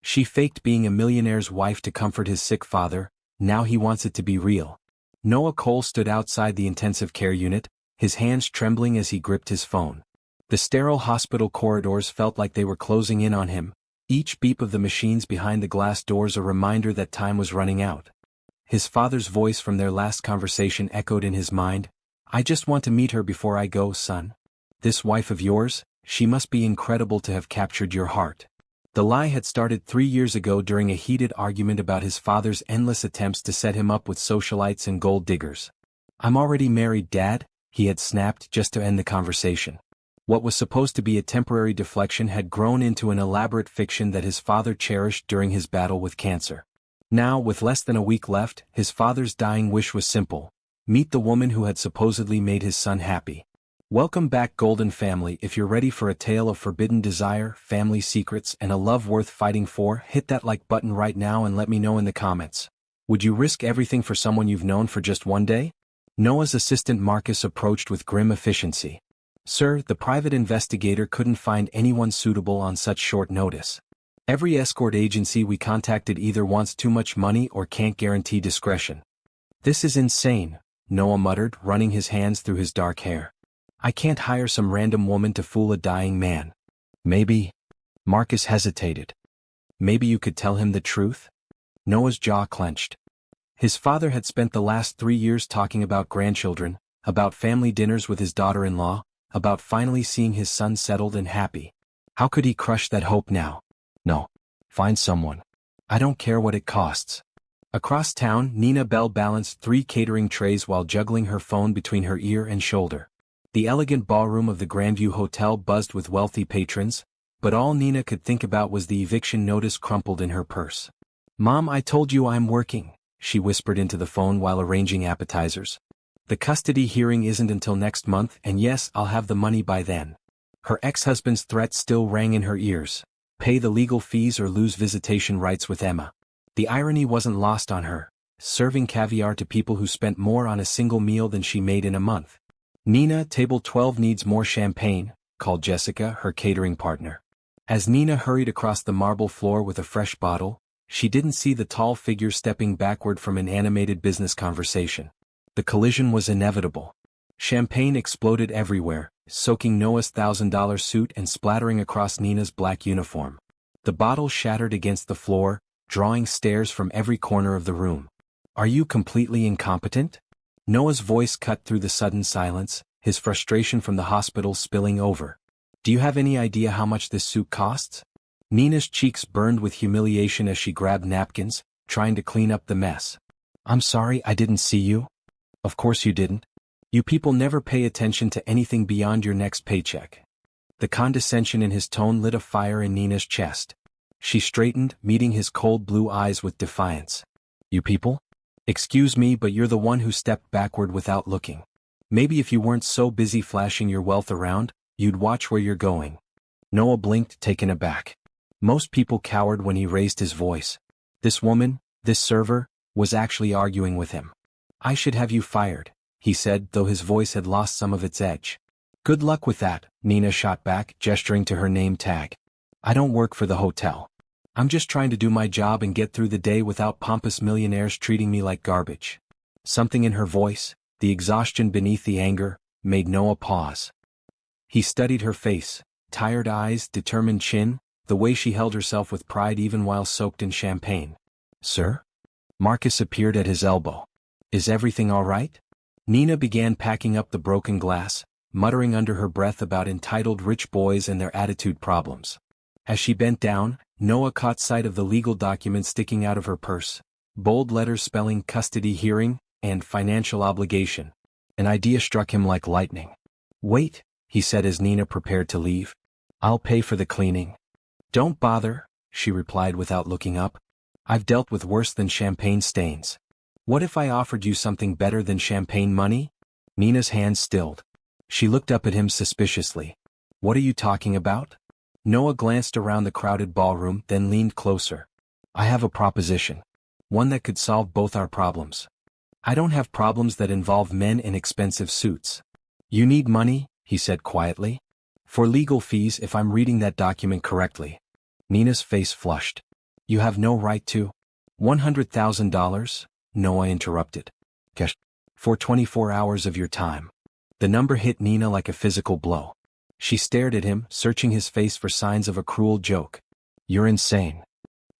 She faked being a millionaire's wife to comfort his sick father, now he wants it to be real. Noah Cole stood outside the intensive care unit, his hands trembling as he gripped his phone. The sterile hospital corridors felt like they were closing in on him, each beep of the machines behind the glass doors a reminder that time was running out. His father's voice from their last conversation echoed in his mind. "I just want to meet her before I go, son. This wife of yours, she must be incredible to have captured your heart." The lie had started 3 years ago during a heated argument about his father's endless attempts to set him up with socialites and gold diggers. "I'm already married, Dad," he had snapped just to end the conversation. What was supposed to be a temporary deflection had grown into an elaborate fiction that his father cherished during his battle with cancer. Now, with less than a week left, his father's dying wish was simple: meet the woman who had supposedly made his son happy. Welcome back, Golden Family. If you're ready for a tale of forbidden desire, family secrets, and a love worth fighting for, hit that like button right now and let me know in the comments. Would you risk everything for someone you've known for just one day? Noah's assistant Marcus approached with grim efficiency. "Sir, the private investigator couldn't find anyone suitable on such short notice. Every escort agency we contacted either wants too much money or can't guarantee discretion." "This is insane," Noah muttered, running his hands through his dark hair. "I can't hire some random woman to fool a dying man." "Maybe." Marcus hesitated. "Maybe you could tell him the truth?" Noah's jaw clenched. His father had spent the last 3 years talking about grandchildren, about family dinners with his daughter-in-law, about finally seeing his son settled and happy. How could he crush that hope now? "No. Find someone. I don't care what it costs." Across town, Nina Bell balanced 3 catering trays while juggling her phone between her ear and shoulder. The elegant ballroom of the Grandview Hotel buzzed with wealthy patrons, but all Nina could think about was the eviction notice crumpled in her purse. "Mom, I told you I'm working," she whispered into the phone while arranging appetizers. "The custody hearing isn't until next month, and yes, I'll have the money by then." Her ex-husband's threat still rang in her ears: pay the legal fees or lose visitation rights with Emma. The irony wasn't lost on her, serving caviar to people who spent more on a single meal than she made in a month. "Nina, table 12 needs more champagne," called Jessica, her catering partner. As Nina hurried across the marble floor with a fresh bottle, she didn't see the tall figure stepping backward from an animated business conversation. The collision was inevitable. Champagne exploded everywhere, soaking Noah's $1,000 suit and splattering across Nina's black uniform. The bottle shattered against the floor, drawing stares from every corner of the room. "Are you completely incompetent?" Noah's voice cut through the sudden silence, his frustration from the hospital spilling over. "Do you have any idea how much this suit costs?" Nina's cheeks burned with humiliation as she grabbed napkins, trying to clean up the mess. "I'm sorry, I didn't see you." "Of course you didn't. You people never pay attention to anything beyond your next paycheck." The condescension in his tone lit a fire in Nina's chest. She straightened, meeting his cold blue eyes with defiance. "You people? Excuse me, but you're the one who stepped backward without looking. Maybe if you weren't so busy flashing your wealth around, you'd watch where you're going." Noah blinked, taken aback. Most people cowered when he raised his voice. This woman, this server, was actually arguing with him. "I should have you fired," he said, though his voice had lost some of its edge. "Good luck with that," Nina shot back, gesturing to her name tag. "I don't work for the hotel. I'm just trying to do my job and get through the day without pompous millionaires treating me like garbage." Something in her voice, the exhaustion beneath the anger, made Noah pause. He studied her face, tired eyes, determined chin, the way she held herself with pride even while soaked in champagne. "Sir?" Marcus appeared at his elbow. "Is everything all right?" Nina began packing up the broken glass, muttering under her breath about entitled rich boys and their attitude problems. As she bent down, Noah caught sight of the legal document sticking out of her purse, bold letters spelling custody hearing and financial obligation. An idea struck him like lightning. "Wait," he said as Nina prepared to leave. "I'll pay for the cleaning." "Don't bother," she replied without looking up. "I've dealt with worse than champagne stains. What if I offered you something better than champagne money?" Nina's hands stilled. She looked up at him suspiciously. "What are you talking about?" Noah glanced around the crowded ballroom, then leaned closer. "I have a proposition. One that could solve both our problems." "I don't have problems that involve men in expensive suits." "You need money," he said quietly. "For legal fees, if I'm reading that document correctly." Nina's face flushed. You have no right to. $100,000? Noah interrupted. Cash. For 24 hours of your time. The number hit Nina like a physical blow. She stared at him, searching his face for signs of a cruel joke. You're insane.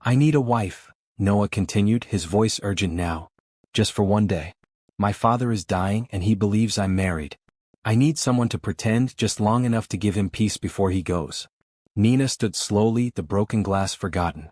I need a wife, Noah continued, his voice urgent now. Just for one day. My father is dying and he believes I'm married. I need someone to pretend just long enough to give him peace before he goes. Nina stood slowly, the broken glass forgotten.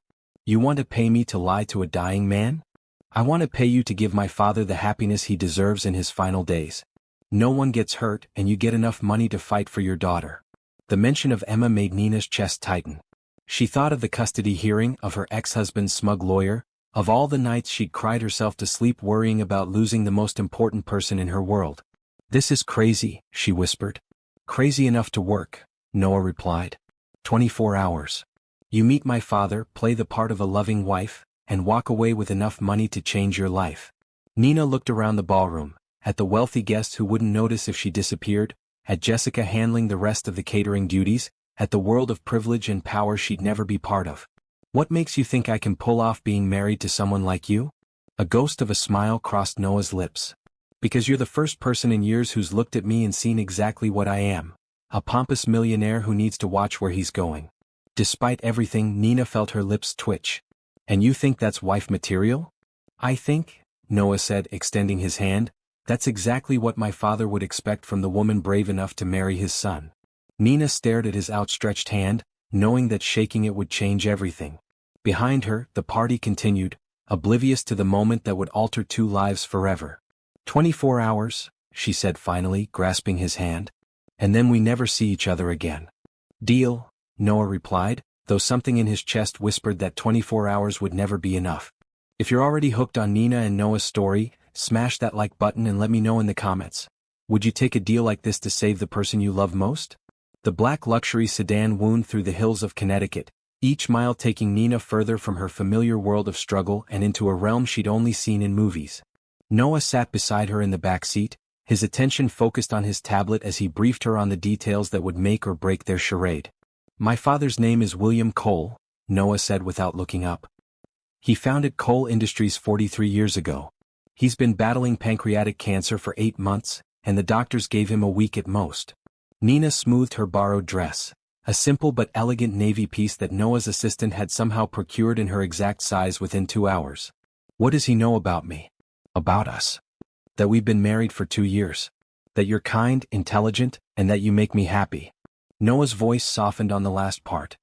You want to pay me to lie to a dying man? I want to pay you to give my father the happiness he deserves in his final days. No one gets hurt and you get enough money to fight for your daughter. The mention of Emma made Nina's chest tighten. She thought of the custody hearing, of her ex-husband's smug lawyer, of all the nights she'd cried herself to sleep worrying about losing the most important person in her world. This is crazy, she whispered. Crazy enough to work, Noah replied. 24 hours. You meet my father, play the part of a loving wife, and walk away with enough money to change your life. Nina looked around the ballroom, at the wealthy guests who wouldn't notice if she disappeared, at Jessica handling the rest of the catering duties, at the world of privilege and power she'd never be part of. What makes you think I can pull off being married to someone like you? A ghost of a smile crossed Noah's lips. Because you're the first person in years who's looked at me and seen exactly what I am. A pompous millionaire who needs to watch where he's going. Despite everything, Nina felt her lips twitch. And you think that's wife material? I think, Noah said, extending his hand, that's exactly what my father would expect from the woman brave enough to marry his son. Nina stared at his outstretched hand, knowing that shaking it would change everything. Behind her, the party continued, oblivious to the moment that would alter two lives forever. 24 hours, she said finally, grasping his hand. And then we never see each other again. Deal, Noah replied, though something in his chest whispered that 24 hours would never be enough. If you're already hooked on Nina and Noah's story, smash that like button and let me know in the comments. Would you take a deal like this to save the person you love most? The black luxury sedan wound through the hills of Connecticut, each mile taking Nina further from her familiar world of struggle and into a realm she'd only seen in movies. Noah sat beside her in the back seat, his attention focused on his tablet as he briefed her on the details that would make or break their charade. My father's name is William Cole, Noah said without looking up. He founded Cole Industries 43 years ago. He's been battling pancreatic cancer for 8 months, and the doctors gave him a week at most. Nina smoothed her borrowed dress, a simple but elegant navy piece that Noah's assistant had somehow procured in her exact size within 2 hours. What does he know about me? About us. That we've been married for 2 years. That you're kind, intelligent, and that you make me happy. Noah's voice softened on the last part.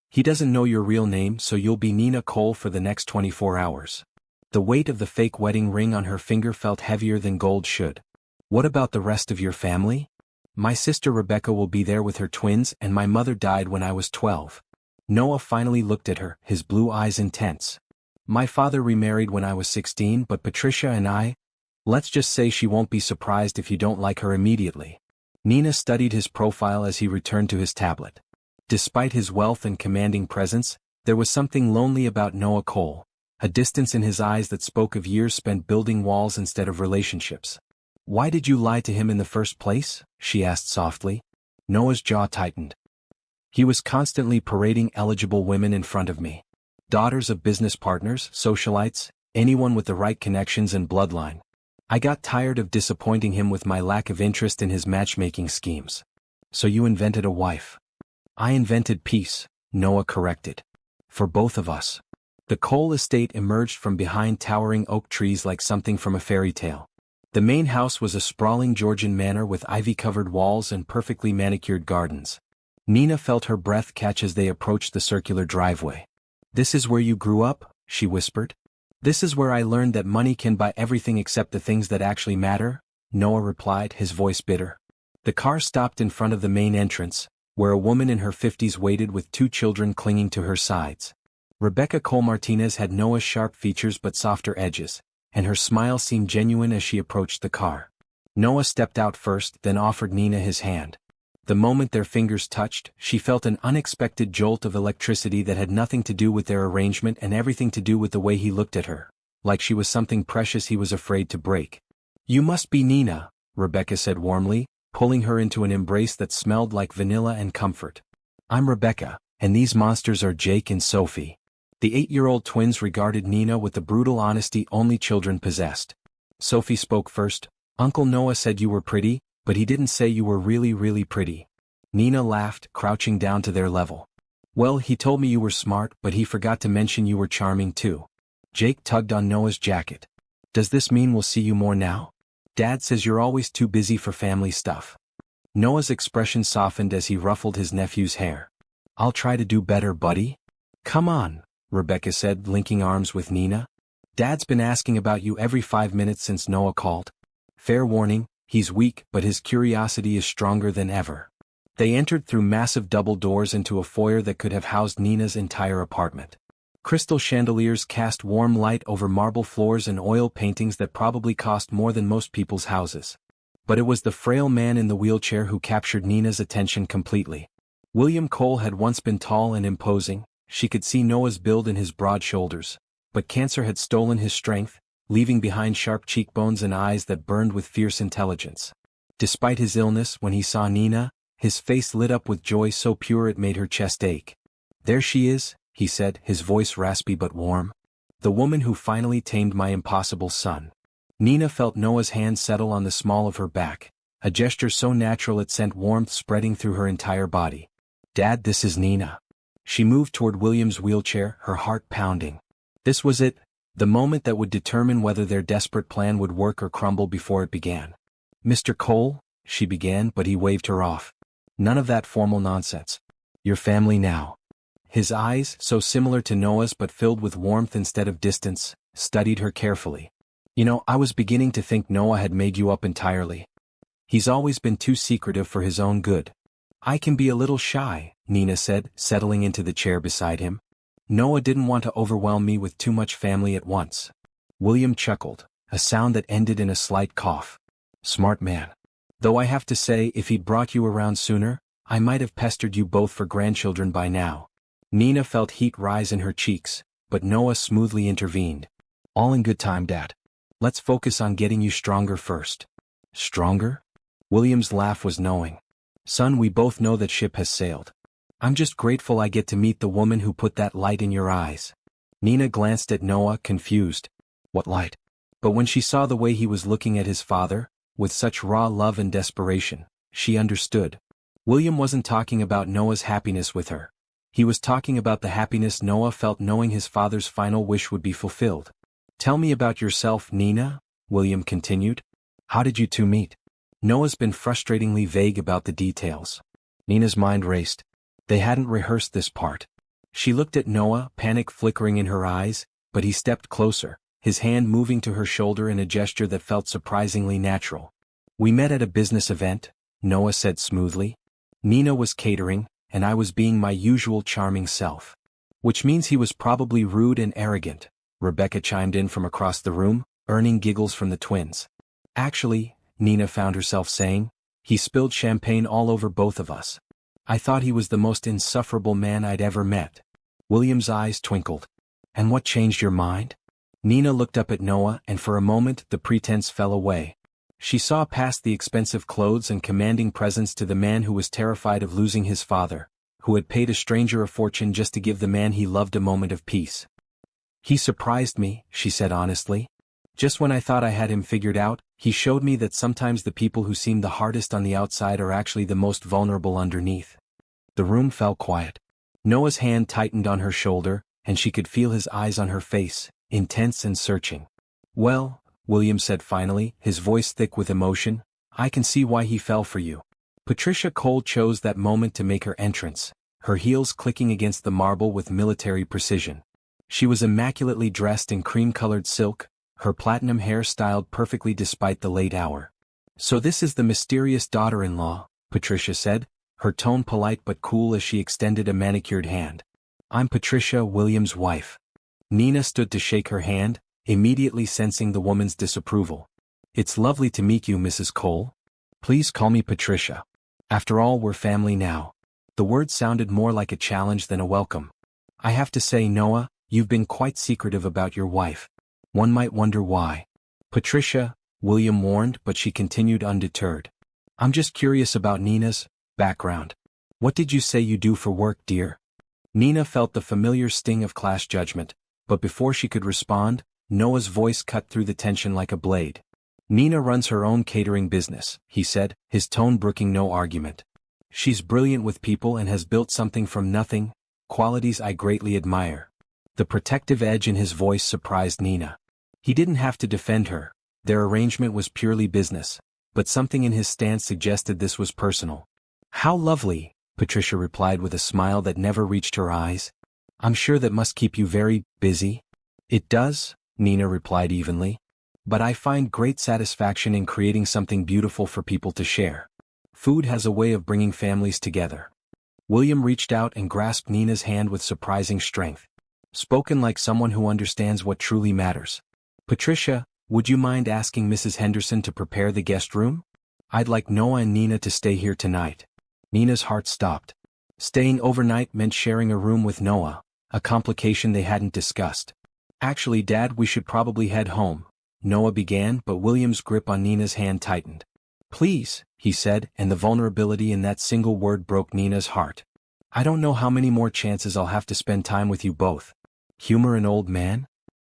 He doesn't know your real name, so you'll be Nina Cole for the next 24 hours. The weight of the fake wedding ring on her finger felt heavier than gold should. What about the rest of your family? My sister Rebecca will be there with her twins, and my mother died when I was 12. Noah finally looked at her, his blue eyes intense. My father remarried when I was 16, but Patricia and I, let's just say she won't be surprised if you don't like her immediately. Nina studied his profile as he returned to his tablet. Despite his wealth and commanding presence, there was something lonely about Noah Cole, a distance in his eyes that spoke of years spent building walls instead of relationships. Why did you lie to him in the first place? She asked softly. Noah's jaw tightened. He was constantly parading eligible women in front of me. Daughters of business partners, socialites, anyone with the right connections and bloodline. I got tired of disappointing him with my lack of interest in his matchmaking schemes. So you invented a wife. I invented peace, Noah corrected. For both of us. The Cole estate emerged from behind towering oak trees like something from a fairy tale. The main house was a sprawling Georgian manor with ivy-covered walls and perfectly manicured gardens. Nina felt her breath catch as they approached the circular driveway. This is where you grew up? She whispered. This is where I learned that money can buy everything except the things that actually matter, Noah replied, his voice bitter. The car stopped in front of the main entrance, where a woman in her 50s waited with 2 children clinging to her sides. Rebecca Cole Martinez had Noah's sharp features but softer edges, and her smile seemed genuine as she approached the car. Noah stepped out first, then offered Nina his hand. The moment their fingers touched, she felt an unexpected jolt of electricity that had nothing to do with their arrangement and everything to do with the way he looked at her, like she was something precious he was afraid to break. You must be Nina, Rebecca said warmly, pulling her into an embrace that smelled like vanilla and comfort. I'm Rebecca, and these monsters are Jake and Sophie. The 8-year-old twins regarded Nina with the brutal honesty only children possessed. Sophie spoke first. Uncle Noah said you were pretty, but he didn't say you were really, really pretty. Nina laughed, crouching down to their level. Well, he told me you were smart, but he forgot to mention you were charming too. Jake tugged on Noah's jacket. Does this mean we'll see you more now? Dad says you're always too busy for family stuff. Noah's expression softened as he ruffled his nephew's hair. I'll try to do better, buddy. Come on, Rebecca said, linking arms with Nina. Dad's been asking about you every 5 minutes since Noah called. Fair warning, he's weak, but his curiosity is stronger than ever. They entered through massive double doors into a foyer that could have housed Nina's entire apartment. Crystal chandeliers cast warm light over marble floors and oil paintings that probably cost more than most people's houses. But it was the frail man in the wheelchair who captured Nina's attention completely. William Cole had once been tall and imposing. She could see Noah's build in his broad shoulders. But cancer had stolen his strength, leaving behind sharp cheekbones and eyes that burned with fierce intelligence. Despite his illness, when he saw Nina, his face lit up with joy so pure it made her chest ache. There she is, he said, his voice raspy but warm. The woman who finally tamed my impossible son. Nina felt Noah's hand settle on the small of her back, a gesture so natural it sent warmth spreading through her entire body. Dad, this is Nina. She moved toward William's wheelchair, her heart pounding. This was it, the moment that would determine whether their desperate plan would work or crumble before it began. Mr. Cole, she began, but he waved her off. None of that formal nonsense. Your family now. His eyes, so similar to Noah's but filled with warmth instead of distance, studied her carefully. You know, I was beginning to think Noah had made you up entirely. He's always been too secretive for his own good. I can be a little shy, Nina said, settling into the chair beside him. Noah didn't want to overwhelm me with too much family at once. William chuckled, a sound that ended in a slight cough. Smart man. Though I have to say, if he'd brought you around sooner, I might have pestered you both for grandchildren by now. Nina felt heat rise in her cheeks, but Noah smoothly intervened. All in good time, Dad. Let's focus on getting you stronger first. Stronger? William's laugh was knowing. Son, we both know that ship has sailed. I'm just grateful I get to meet the woman who put that light in your eyes. Nina glanced at Noah, confused. What light? But when she saw the way he was looking at his father, with such raw love and desperation, she understood. William wasn't talking about Noah's happiness with her. He was talking about the happiness Noah felt knowing his father's final wish would be fulfilled. Tell me about yourself, Nina, William continued. How did you two meet? Noah's been frustratingly vague about the details. Nina's mind raced. They hadn't rehearsed this part. She looked at Noah, panic flickering in her eyes, but he stepped closer, his hand moving to her shoulder in a gesture that felt surprisingly natural. We met at a business event, Noah said smoothly. Nina was catering, and I was being my usual charming self. Which means he was probably rude and arrogant, Rebecca chimed in from across the room, earning giggles from the twins. Actually, Nina found herself saying, he spilled champagne all over both of us. I thought he was the most insufferable man I'd ever met. William's eyes twinkled. And what changed your mind? Nina looked up at Noah and for a moment the pretense fell away. She saw past the expensive clothes and commanding presence to the man who was terrified of losing his father, who had paid a stranger a fortune just to give the man he loved a moment of peace. He surprised me, she said honestly. Just when I thought I had him figured out, he showed me that sometimes the people who seem the hardest on the outside are actually the most vulnerable underneath. The room fell quiet. Noah's hand tightened on her shoulder, and she could feel his eyes on her face, intense and searching. Well, William said finally, his voice thick with emotion, I can see why he fell for you. Patricia Cole chose that moment to make her entrance, her heels clicking against the marble with military precision. She was immaculately dressed in cream-colored silk, her platinum hair styled perfectly despite the late hour. So this is the mysterious daughter-in-law, Patricia said, her tone polite but cool as she extended a manicured hand. I'm Patricia, William's wife. Nina stood to shake her hand, immediately sensing the woman's disapproval. It's lovely to meet you, Mrs. Cole. Please call me Patricia. After all, we're family now. The word sounded more like a challenge than a welcome. I have to say, Noah, you've been quite secretive about your wife. One might wonder why. Patricia, William warned, but she continued undeterred. I'm just curious about Nina's background. What did you say you do for work, dear? Nina felt the familiar sting of class judgment, but before she could respond, Noah's voice cut through the tension like a blade. Nina runs her own catering business, he said, his tone brooking no argument. She's brilliant with people and has built something from nothing, qualities I greatly admire. The protective edge in his voice surprised Nina. He didn't have to defend her, their arrangement was purely business, but something in his stance suggested this was personal. How lovely, Patricia replied with a smile that never reached her eyes. I'm sure that must keep you very busy. It does, Nina replied evenly. But I find great satisfaction in creating something beautiful for people to share. Food has a way of bringing families together. William reached out and grasped Nina's hand with surprising strength. Spoken like someone who understands what truly matters. Patricia, would you mind asking Mrs. Henderson to prepare the guest room? I'd like Noah and Nina to stay here tonight. Nina's heart stopped. Staying overnight meant sharing a room with Noah, a complication they hadn't discussed. Actually, Dad, we should probably head home, Noah began, but William's grip on Nina's hand tightened. Please, he said, and the vulnerability in that single word broke Nina's heart. I don't know how many more chances I'll have to spend time with you both. Humor an old man?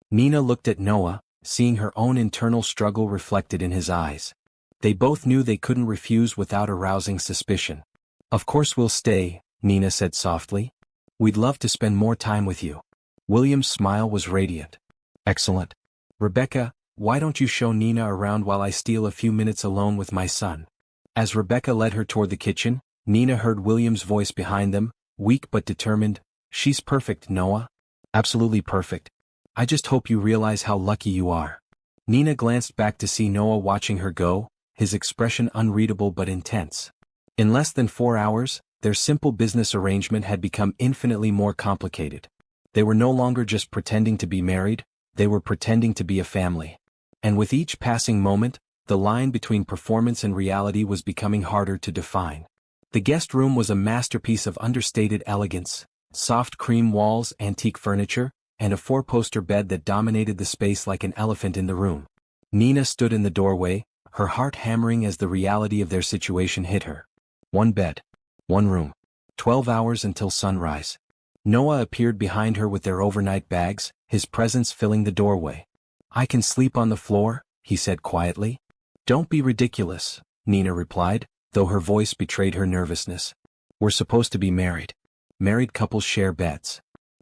Nina looked at Noah, seeing her own internal struggle reflected in his eyes. They both knew they couldn't refuse without arousing suspicion. Of course we'll stay, Nina said softly. We'd love to spend more time with you. William's smile was radiant. Excellent. Rebecca, why don't you show Nina around while I steal a few minutes alone with my son? As Rebecca led her toward the kitchen, Nina heard William's voice behind them, weak but determined. She's perfect, Noah. Absolutely perfect. I just hope you realize how lucky you are. Nina glanced back to see Noah watching her go, his expression unreadable but intense. In less than 4 hours, their simple business arrangement had become infinitely more complicated. They were no longer just pretending to be married, they were pretending to be a family. And with each passing moment, the line between performance and reality was becoming harder to define. The guest room was a masterpiece of understated elegance, soft cream walls, antique furniture, and a 4-poster bed that dominated the space like an elephant in the room. Nina stood in the doorway, her heart hammering as the reality of their situation hit her. 1 bed. 1 room. 12 hours until sunrise. Noah appeared behind her with their overnight bags, his presence filling the doorway. I can sleep on the floor, he said quietly. Don't be ridiculous, Nina replied, though her voice betrayed her nervousness. We're supposed to be married. Married couples share beds.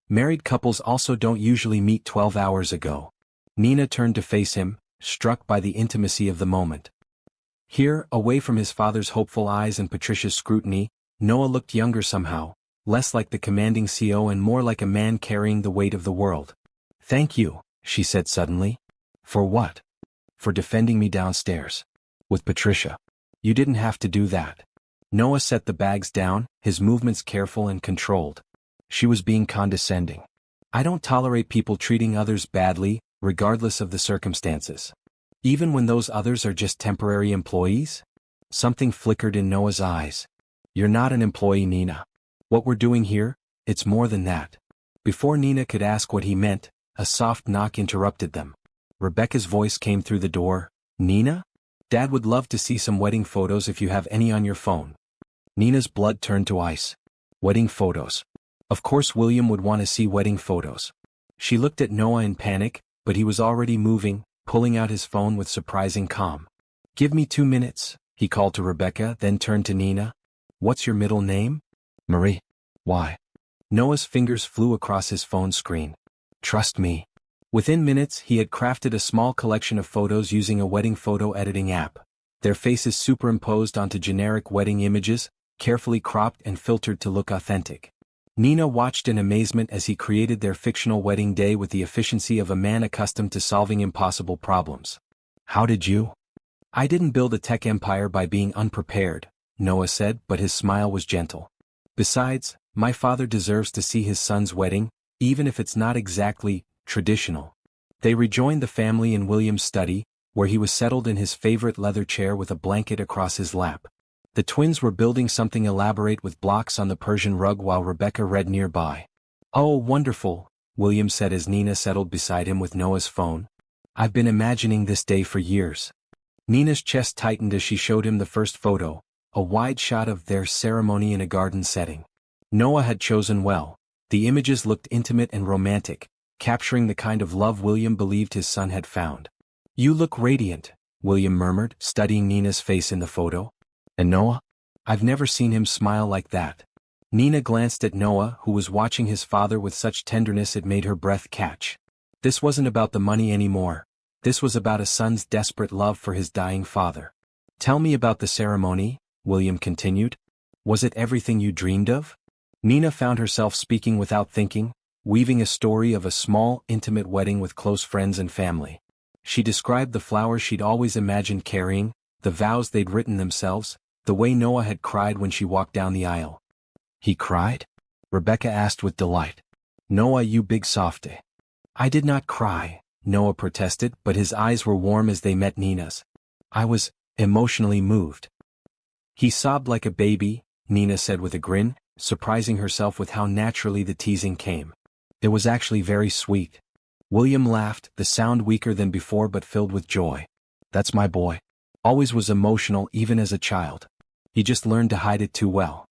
Married couples also don't usually meet 12 hours ago. Nina turned to face him, struck by the intimacy of the moment. Here, away from his father's hopeful eyes and Patricia's scrutiny, Noah looked younger somehow, less like the commanding CEO and more like a man carrying the weight of the world. Thank you, she said suddenly. For what? For defending me downstairs. With Patricia. You didn't have to do that. Noah set the bags down, his movements careful and controlled. She was being condescending. I don't tolerate people treating others badly, regardless of the circumstances. Even when those others are just temporary employees? Something flickered in Noah's eyes. You're not an employee, Nina. What we're doing here, it's more than that. Before Nina could ask what he meant, a soft knock interrupted them. Rebecca's voice came through the door. Nina? Dad would love to see some wedding photos if you have any on your phone. Nina's blood turned to ice. Wedding photos. Of course William would want to see wedding photos. She looked at Noah in panic, but he was already moving, pulling out his phone with surprising calm. Give me 2 minutes, he called to Rebecca, then turned to Nina. What's your middle name? Marie. Why? Noah's fingers flew across his phone screen. Trust me. Within minutes, he had crafted a small collection of photos using a wedding photo editing app. Their faces superimposed onto generic wedding images, carefully cropped and filtered to look authentic. Nina watched in amazement as he created their fictional wedding day with the efficiency of a man accustomed to solving impossible problems. How did you? I didn't build a tech empire by being unprepared, Noah said, but his smile was gentle. Besides, my father deserves to see his son's wedding, even if it's not exactly traditional. They rejoined the family in William's study, where he was settled in his favorite leather chair with a blanket across his lap. The twins were building something elaborate with blocks on the Persian rug while Rebecca read nearby. Oh, wonderful, William said as Nina settled beside him with Noah's phone. I've been imagining this day for years. Nina's chest tightened as she showed him the first photo, a wide shot of their ceremony in a garden setting. Noah had chosen well. The images looked intimate and romantic, capturing the kind of love William believed his son had found. "You look radiant," William murmured, studying Nina's face in the photo. "And Noah? I've never seen him smile like that." Nina glanced at Noah, who was watching his father with such tenderness it made her breath catch. This wasn't about the money anymore. This was about a son's desperate love for his dying father. "Tell me about the ceremony," William continued. "Was it everything you dreamed of?" Nina found herself speaking without thinking, weaving a story of a small, intimate wedding with close friends and family. She described the flowers she'd always imagined carrying, the vows they'd written themselves, the way Noah had cried when she walked down the aisle. "He cried?" Rebecca asked with delight. "Noah, you big softy." "I did not cry," Noah protested, but his eyes were warm as they met Nina's. "I was emotionally moved." "He sobbed like a baby," Nina said with a grin, surprising herself with how naturally the teasing came. "It was actually very sweet." William laughed, the sound weaker than before but filled with joy. "That's my boy. Always was emotional even as a child. He just learned to hide it too well."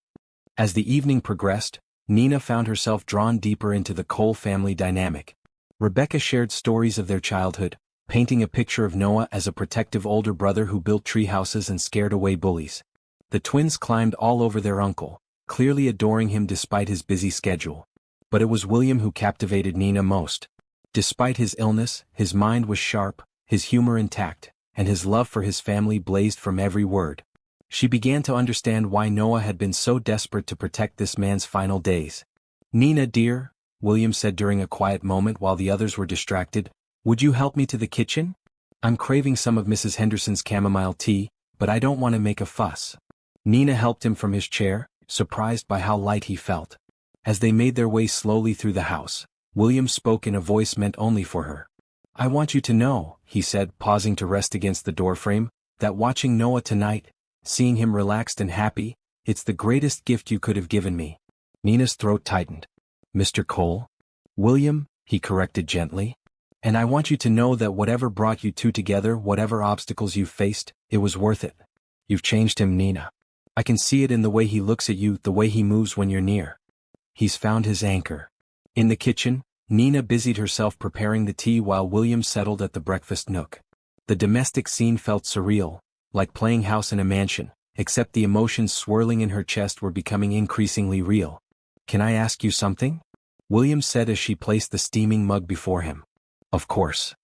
As the evening progressed, Nina found herself drawn deeper into the Cole family dynamic. Rebecca shared stories of their childhood, painting a picture of Noah as a protective older brother who built tree houses and scared away bullies. The twins climbed all over their uncle, clearly adoring him despite his busy schedule. But it was William who captivated Nina most. Despite his illness, his mind was sharp, his humor intact, and his love for his family blazed from every word. She began to understand why Noah had been so desperate to protect this man's final days. "Nina dear," William said during a quiet moment while the others were distracted, "would you help me to the kitchen? I'm craving some of Mrs. Henderson's chamomile tea, but I don't want to make a fuss." Nina helped him from his chair, surprised by how light he felt. As they made their way slowly through the house, William spoke in a voice meant only for her. "I want you to know," he said, pausing to rest against the doorframe, "that watching Noah tonight, seeing him relaxed and happy, it's the greatest gift you could have given me." Nina's throat tightened. "Mr. Cole?" "William," he corrected gently. "And I want you to know that whatever brought you two together, whatever obstacles you've faced, it was worth it. You've changed him, Nina. I can see it in the way he looks at you, the way he moves when you're near. He's found his anchor." In the kitchen, Nina busied herself preparing the tea while William settled at the breakfast nook. The domestic scene felt surreal, like playing house in a mansion, except the emotions swirling in her chest were becoming increasingly real. "Can I ask you something?" William said as she placed the steaming mug before him. "Of course.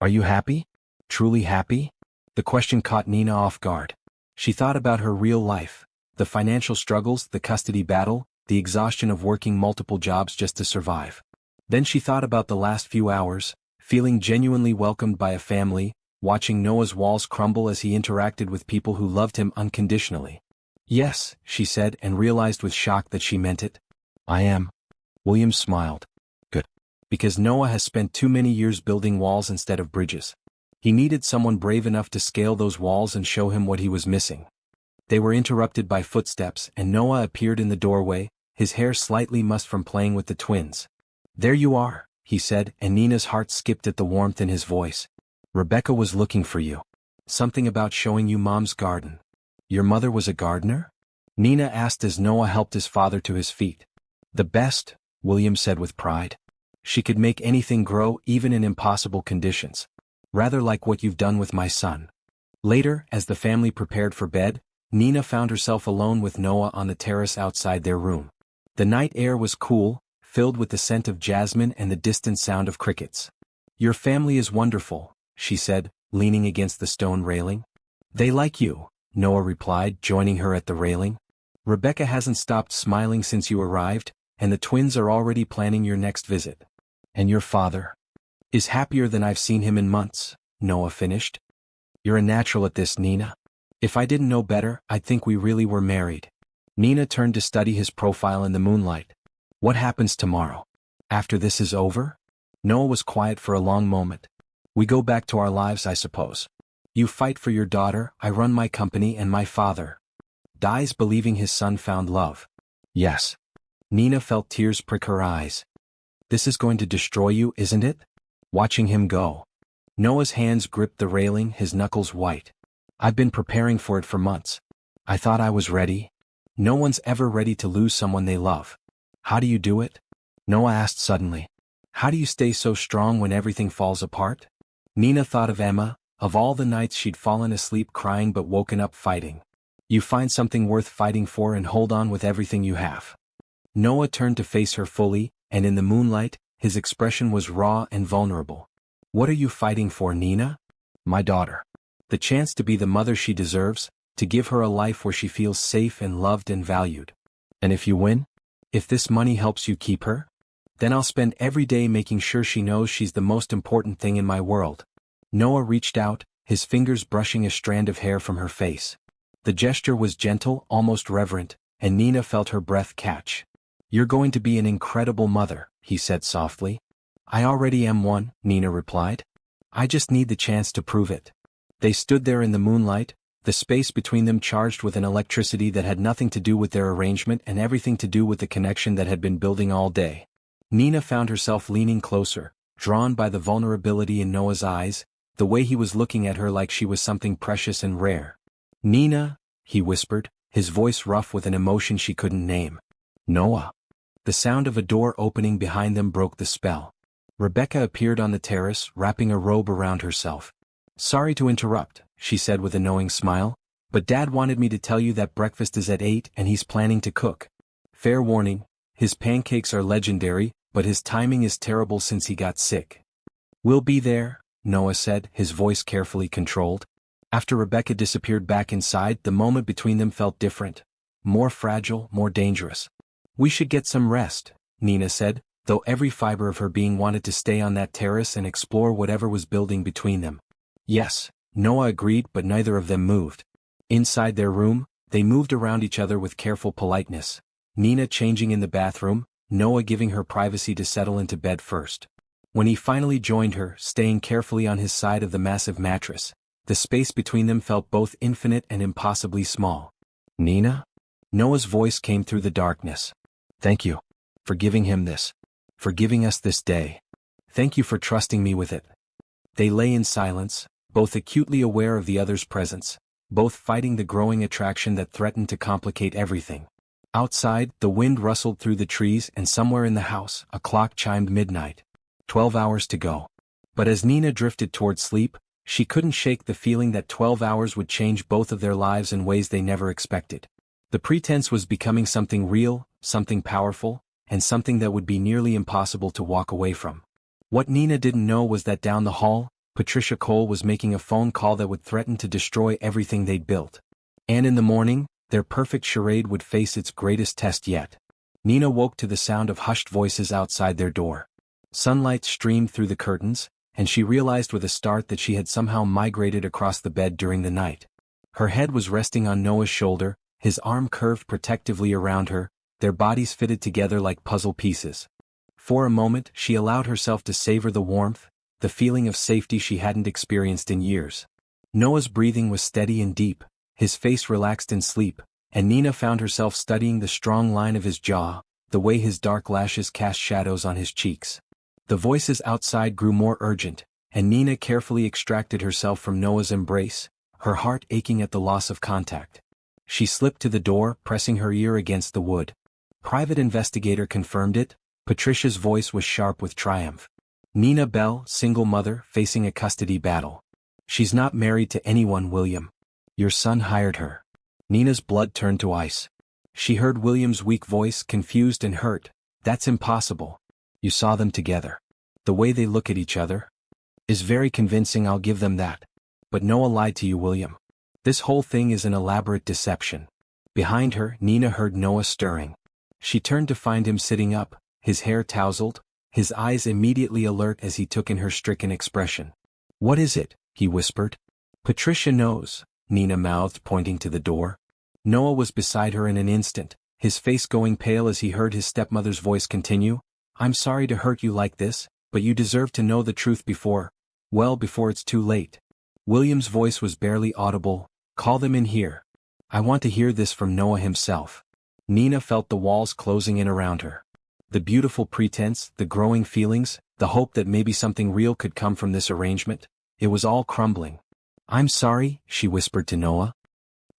Are you happy? Truly happy?" The question caught Nina off guard. She thought about her real life, the financial struggles, the custody battle, the exhaustion of working multiple jobs just to survive. Then she thought about the last few hours, feeling genuinely welcomed by a family, watching Noah's walls crumble as he interacted with people who loved him unconditionally. "Yes," she said, and realized with shock that she meant it. "I am." William smiled. "Good. Because Noah has spent too many years building walls instead of bridges. He needed someone brave enough to scale those walls and show him what he was missing." They were interrupted by footsteps, and Noah appeared in the doorway, his hair slightly mussed from playing with the twins. "There you are," he said, and Nina's heart skipped at the warmth in his voice. "Rebecca was looking for you. Something about showing you Mom's garden." "Your mother was a gardener?" Nina asked as Noah helped his father to his feet. "The best," William said with pride. "She could make anything grow even in impossible conditions. Rather like what you've done with my son." Later, as the family prepared for bed, Nina found herself alone with Noah on the terrace outside their room. The night air was cool, filled with the scent of jasmine and the distant sound of crickets. "Your family is wonderful," she said, leaning against the stone railing. "They like you," Noah replied, joining her at the railing. "Rebecca hasn't stopped smiling since you arrived, and the twins are already planning your next visit. And your father is happier than I've seen him in months," Noah finished. "You're a natural at this, Nina. If I didn't know better, I'd think we really were married." Nina turned to study his profile in the moonlight. "What happens tomorrow? After this is over?" Noah was quiet for a long moment. "We go back to our lives, I suppose. You fight for your daughter, I run my company, and my father dies believing his son found love." "Yes." Nina felt tears prick her eyes. "This is going to destroy you, isn't it? Watching him go." Noah's hands gripped the railing, his knuckles white. "I've been preparing for it for months. I thought I was ready." "No one's ever ready to lose someone they love." "How do you do it?" Noah asked suddenly. How do you stay so strong when everything falls apart? Nina thought of Emma, of all the nights she'd fallen asleep crying but woken up fighting. You find something worth fighting for and hold on with everything you have. Noah turned to face her fully, and in the moonlight, his expression was raw and vulnerable. What are you fighting for, Nina? My daughter. The chance to be the mother she deserves, to give her a life where she feels safe and loved and valued. And if you win? If this money helps you keep her? Then I'll spend every day making sure she knows she's the most important thing in my world. Noah reached out, his fingers brushing a strand of hair from her face. The gesture was gentle, almost reverent, and Nina felt her breath catch. You're going to be an incredible mother, he said softly. I already am one, Nina replied. I just need the chance to prove it. They stood there in the moonlight, the space between them charged with an electricity that had nothing to do with their arrangement and everything to do with the connection that had been building all day. Nina found herself leaning closer, drawn by the vulnerability in Noah's eyes, the way he was looking at her like she was something precious and rare. Nina, he whispered, his voice rough with an emotion she couldn't name. Noah. The sound of a door opening behind them broke the spell. Rebecca appeared on the terrace, wrapping a robe around herself. Sorry to interrupt, she said with a knowing smile, but Dad wanted me to tell you that breakfast is at 8 and he's planning to cook. Fair warning, his pancakes are legendary, but his timing is terrible since he got sick. We'll be there, Noah said, his voice carefully controlled. After Rebecca disappeared back inside, the moment between them felt different. More fragile, more dangerous. We should get some rest, Nina said, though every fiber of her being wanted to stay on that terrace and explore whatever was building between them. Yes, Noah agreed, but neither of them moved. Inside their room, they moved around each other with careful politeness. Nina changing in the bathroom, Noah giving her privacy to settle into bed first. When he finally joined her, staying carefully on his side of the massive mattress, the space between them felt both infinite and impossibly small. Nina? Noah's voice came through the darkness. Thank you. For giving him this. For giving us this day. Thank you for trusting me with it. They lay in silence, both acutely aware of the other's presence, both fighting the growing attraction that threatened to complicate everything. Outside, the wind rustled through the trees and somewhere in the house, a clock chimed midnight. 12 hours to go. But as Nina drifted toward sleep, she couldn't shake the feeling that 12 hours would change both of their lives in ways they never expected. The pretense was becoming something real, something powerful, and something that would be nearly impossible to walk away from. What Nina didn't know was that down the hall, Patricia Cole was making a phone call that would threaten to destroy everything they'd built. And in the morning, their perfect charade would face its greatest test yet. Nina woke to the sound of hushed voices outside their door. Sunlight streamed through the curtains, and she realized with a start that she had somehow migrated across the bed during the night. Her head was resting on Noah's shoulder, his arm curved protectively around her, their bodies fitted together like puzzle pieces. For a moment, she allowed herself to savor the warmth, the feeling of safety she hadn't experienced in years. Noah's breathing was steady and deep, his face relaxed in sleep, and Nina found herself studying the strong line of his jaw, the way his dark lashes cast shadows on his cheeks. The voices outside grew more urgent, and Nina carefully extracted herself from Noah's embrace, her heart aching at the loss of contact. She slipped to the door, pressing her ear against the wood. Private investigator confirmed it. Patricia's voice was sharp with triumph. Nina Bell, single mother, facing a custody battle. She's not married to anyone, William. Your son hired her. Nina's blood turned to ice. She heard William's weak voice, confused and hurt. That's impossible. You saw them together. The way they look at each other is very convincing, I'll give them that. But Noah lied to you, William. This whole thing is an elaborate deception. Behind her, Nina heard Noah stirring. She turned to find him sitting up, his hair tousled, his eyes immediately alert as he took in her stricken expression. What is it? He whispered. Patricia knows, Nina mouthed, pointing to the door. Noah was beside her in an instant, his face going pale as he heard his stepmother's voice continue. I'm sorry to hurt you like this, but you deserve to know the truth before it's too late. William's voice was barely audible. Call them in here. I want to hear this from Noah himself. Nina felt the walls closing in around her. The beautiful pretense, the growing feelings, the hope that maybe something real could come from this arrangement, it was all crumbling. I'm sorry, she whispered to Noah.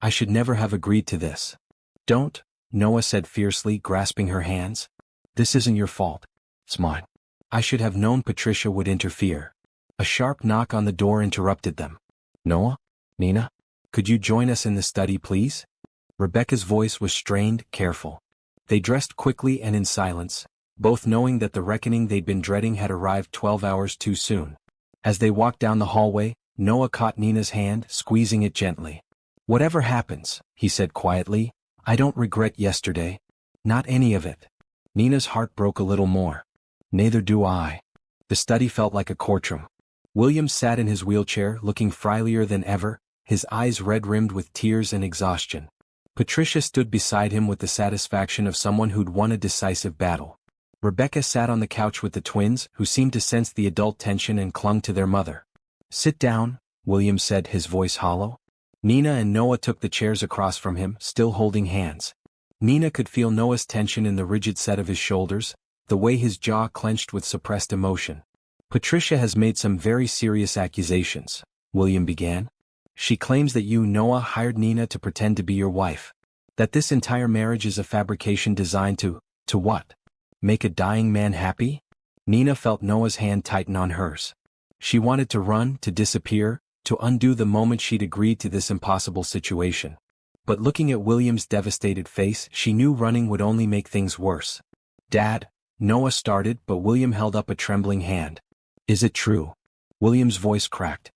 I should never have agreed to this. Don't, Noah said fiercely, grasping her hands. This isn't your fault. Smart. I should have known Patricia would interfere. A sharp knock on the door interrupted them. Noah? Nina? Could you join us in the study, please? Rebecca's voice was strained, careful. They dressed quickly and in silence, both knowing that the reckoning they'd been dreading had arrived 12 hours too soon. As they walked down the hallway, Noah caught Nina's hand, squeezing it gently. Whatever happens, he said quietly, I don't regret yesterday. Not any of it. Nina's heart broke a little more. Neither do I. The study felt like a courtroom. William sat in his wheelchair, looking frilier than ever, his eyes red-rimmed with tears and exhaustion. Patricia stood beside him with the satisfaction of someone who'd won a decisive battle. Rebecca sat on the couch with the twins, who seemed to sense the adult tension and clung to their mother. Sit down, William said, his voice hollow. Nina and Noah took the chairs across from him, still holding hands. Nina could feel Noah's tension in the rigid set of his shoulders, the way his jaw clenched with suppressed emotion. Patricia has made some very serious accusations, William began. She claims that you, Noah, hired Nina to pretend to be your wife. That this entire marriage is a fabrication designed to what? Make a dying man happy? Nina felt Noah's hand tighten on hers. She wanted to run, to disappear, to undo the moment she'd agreed to this impossible situation. But looking at William's devastated face, she knew running would only make things worse. Dad, Noah started, but William held up a trembling hand. Is it true? William's voice cracked.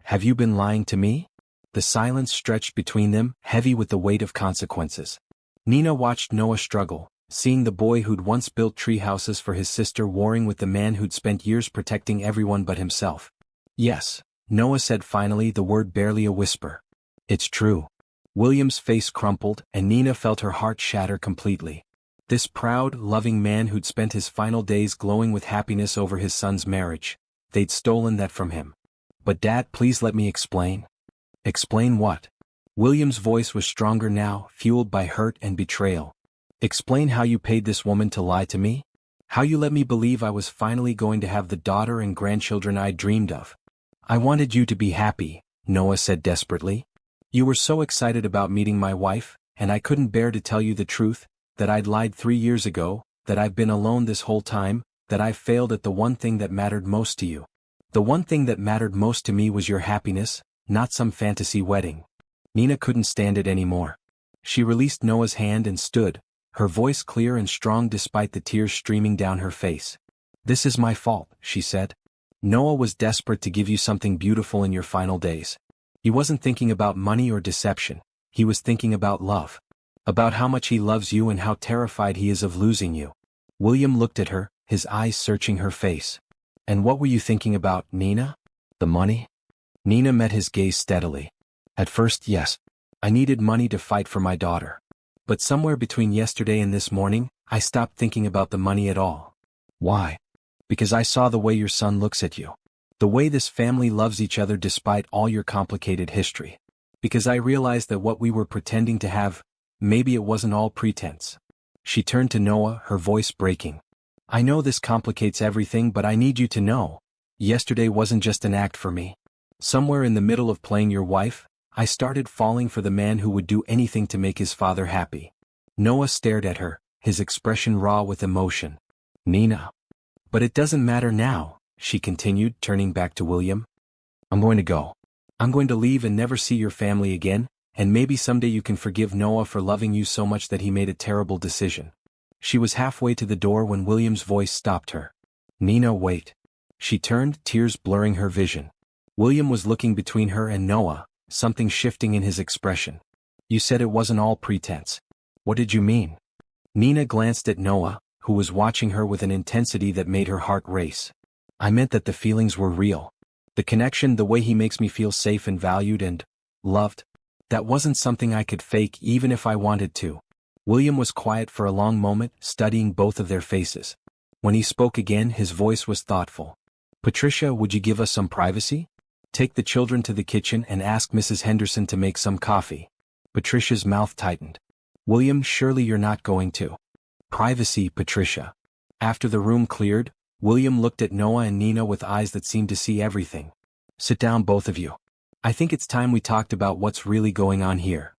Have you been lying to me? The silence stretched between them, heavy with the weight of consequences. Nina watched Noah struggle, seeing the boy who'd once built tree houses for his sister warring with the man who'd spent years protecting everyone but himself. Yes, Noah said finally, the word barely a whisper. It's true. William's face crumpled, and Nina felt her heart shatter completely. This proud, loving man who'd spent his final days glowing with happiness over his son's marriage, they'd stolen that from him. But Dad, please let me explain. Explain what? William's voice was stronger now, fueled by hurt and betrayal. Explain how you paid this woman to lie to me? How you let me believe I was finally going to have the daughter and grandchildren I dreamed of? I wanted you to be happy, Noah said desperately. You were so excited about meeting my wife, and I couldn't bear to tell you the truth, that I'd lied 3 years ago, that I've been alone this whole time, that I've failed at the one thing that mattered most to you. The one thing that mattered most to me was your happiness, not some fantasy wedding. Nina couldn't stand it anymore. She released Noah's hand and stood, her voice clear and strong despite the tears streaming down her face. This is my fault, she said. Noah was desperate to give you something beautiful in your final days. He wasn't thinking about money or deception, he was thinking about love. About how much he loves you and how terrified he is of losing you. William looked at her, his eyes searching her face. And what were you thinking about, Nina? The money? Nina met his gaze steadily. At first, yes. I needed money to fight for my daughter. But somewhere between yesterday and this morning, I stopped thinking about the money at all. Why? Because I saw the way your son looks at you. The way this family loves each other despite all your complicated history. Because I realized that what we were pretending to have, maybe it wasn't all pretense. She turned to Noah, her voice breaking. I know this complicates everything, but I need you to know. Yesterday wasn't just an act for me. Somewhere in the middle of playing your wife, I started falling for the man who would do anything to make his father happy. Noah stared at her, his expression raw with emotion. Nina. But it doesn't matter now, she continued, turning back to William. I'm going to go. I'm going to leave and never see your family again, and maybe someday you can forgive Noah for loving you so much that he made a terrible decision. She was halfway to the door when William's voice stopped her. Nina, wait. She turned, tears blurring her vision. William was looking between her and Noah, something shifting in his expression. You said it wasn't all pretense. What did you mean? Nina glanced at Noah, who was watching her with an intensity that made her heart race. I meant that the feelings were real. The connection, the way he makes me feel safe and valued and loved. That wasn't something I could fake even if I wanted to. William was quiet for a long moment, studying both of their faces. When he spoke again, his voice was thoughtful. Patricia, would you give us some privacy? Take the children to the kitchen and ask Mrs. Henderson to make some coffee. Patricia's mouth tightened. William, surely you're not going to. Privacy, Patricia. After the room cleared, William looked at Noah and Nina with eyes that seemed to see everything. Sit down, both of you. I think it's time we talked about what's really going on here.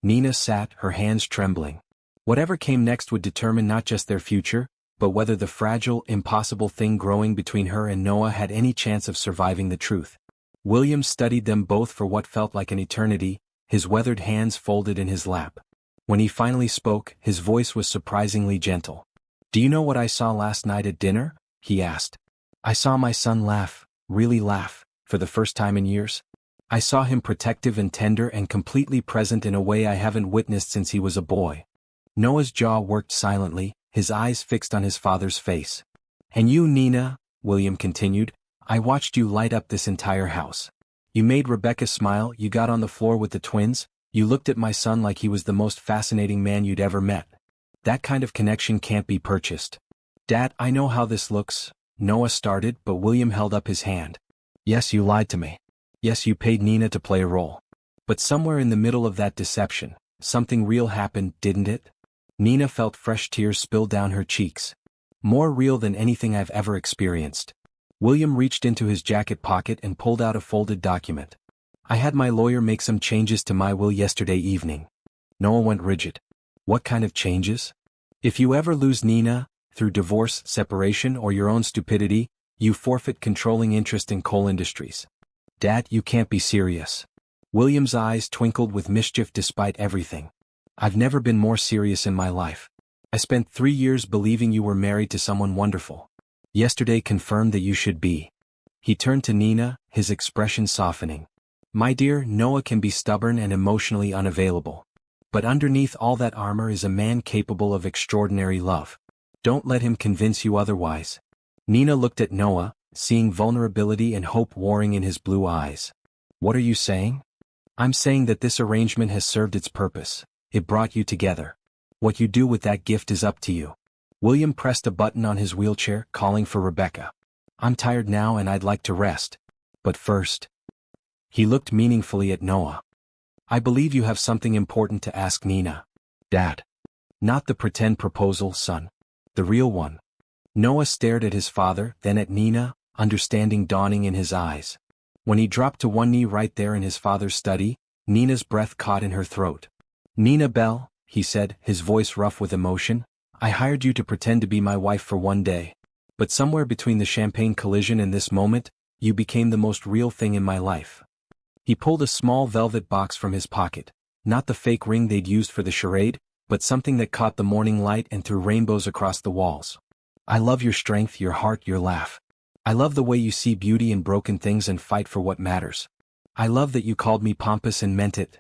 Nina sat, her hands trembling. Whatever came next would determine not just their future, but whether the fragile, impossible thing growing between her and Noah had any chance of surviving the truth. William studied them both for what felt like an eternity, his weathered hands folded in his lap. When he finally spoke, his voice was surprisingly gentle. "Do you know what I saw last night at dinner?" he asked. "I saw my son laugh, really laugh, for the first time in years. I saw him protective and tender and completely present in a way I haven't witnessed since he was a boy." Noah's jaw worked silently, his eyes fixed on his father's face. "And you, Nina," William continued, "I watched you light up this entire house. You made Rebecca smile, you got on the floor with the twins, you looked at my son like he was the most fascinating man you'd ever met. That kind of connection can't be purchased." "Dad, I know how this looks," Noah started, but William held up his hand. "Yes, you lied to me. Yes, you paid Nina to play a role. But somewhere in the middle of that deception, something real happened, didn't it?" Nina felt fresh tears spill down her cheeks. "More real than anything I've ever experienced." William reached into his jacket pocket and pulled out a folded document. "I had my lawyer make some changes to my will yesterday evening." Noah went rigid. "What kind of changes?" "If you ever lose Nina, through divorce, separation, or your own stupidity, you forfeit controlling interest in coal industries." "Dad, you can't be serious." William's eyes twinkled with mischief despite everything. "I've never been more serious in my life. I spent 3 years believing you were married to someone wonderful. Yesterday confirmed that you should be." He turned to Nina, his expression softening. "My dear, Noah can be stubborn and emotionally unavailable. But underneath all that armor is a man capable of extraordinary love. Don't let him convince you otherwise." Nina looked at Noah, seeing vulnerability and hope warring in his blue eyes. "What are you saying?" "I'm saying that this arrangement has served its purpose. It brought you together. What you do with that gift is up to you." William pressed a button on his wheelchair, calling for Rebecca. "I'm tired now and I'd like to rest. But first." He looked meaningfully at Noah. "I believe you have something important to ask Nina." "Dad." "Not the pretend proposal, son. The real one." Noah stared at his father, then at Nina, understanding dawning in his eyes. When he dropped to one knee right there in his father's study, Nina's breath caught in her throat. "Nina Bell," he said, his voice rough with emotion, "I hired you to pretend to be my wife for one day. But somewhere between the champagne collision and this moment, you became the most real thing in my life." He pulled a small velvet box from his pocket, not the fake ring they'd used for the charade, but something that caught the morning light and threw rainbows across the walls. "I love your strength, your heart, your laugh. I love the way you see beauty in broken things and fight for what matters. I love that you called me pompous and meant it."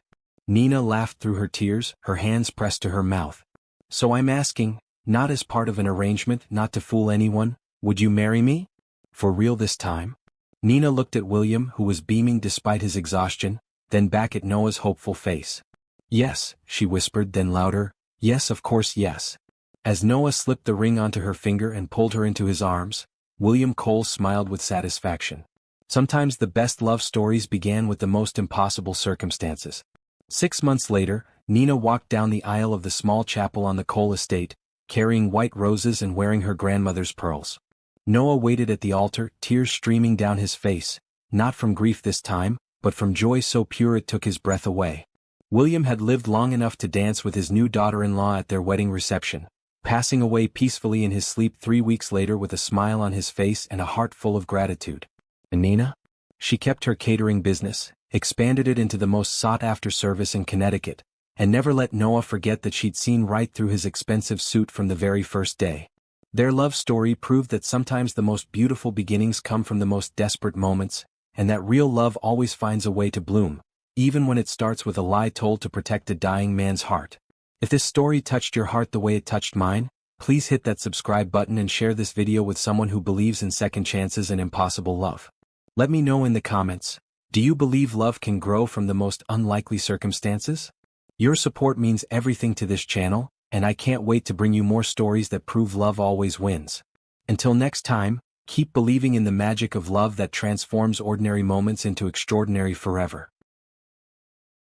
Nina laughed through her tears, her hands pressed to her mouth. "So I'm asking, not as part of an arrangement, not to fool anyone, would you marry me? For real this time?" Nina looked at William, who was beaming despite his exhaustion, then back at Noah's hopeful face. "Yes," she whispered, then louder, "Yes, of course, yes." As Noah slipped the ring onto her finger and pulled her into his arms, William Cole smiled with satisfaction. Sometimes the best love stories began with the most impossible circumstances. 6 months later, Nina walked down the aisle of the small chapel on the Cole estate, carrying white roses and wearing her grandmother's pearls. Noah waited at the altar, tears streaming down his face, not from grief this time, but from joy so pure it took his breath away. William had lived long enough to dance with his new daughter-in-law at their wedding reception, passing away peacefully in his sleep 3 weeks later with a smile on his face and a heart full of gratitude. And Nina? She kept her catering business, expanded it into the most sought-after service in Connecticut, and never let Noah forget that she'd seen right through his expensive suit from the very first day. Their love story proved that sometimes the most beautiful beginnings come from the most desperate moments, and that real love always finds a way to bloom, even when it starts with a lie told to protect a dying man's heart. If this story touched your heart the way it touched mine, please hit that subscribe button and share this video with someone who believes in second chances and impossible love. Let me know in the comments, do you believe love can grow from the most unlikely circumstances? Your support means everything to this channel, and I can't wait to bring you more stories that prove love always wins. Until next time, keep believing in the magic of love that transforms ordinary moments into extraordinary forever.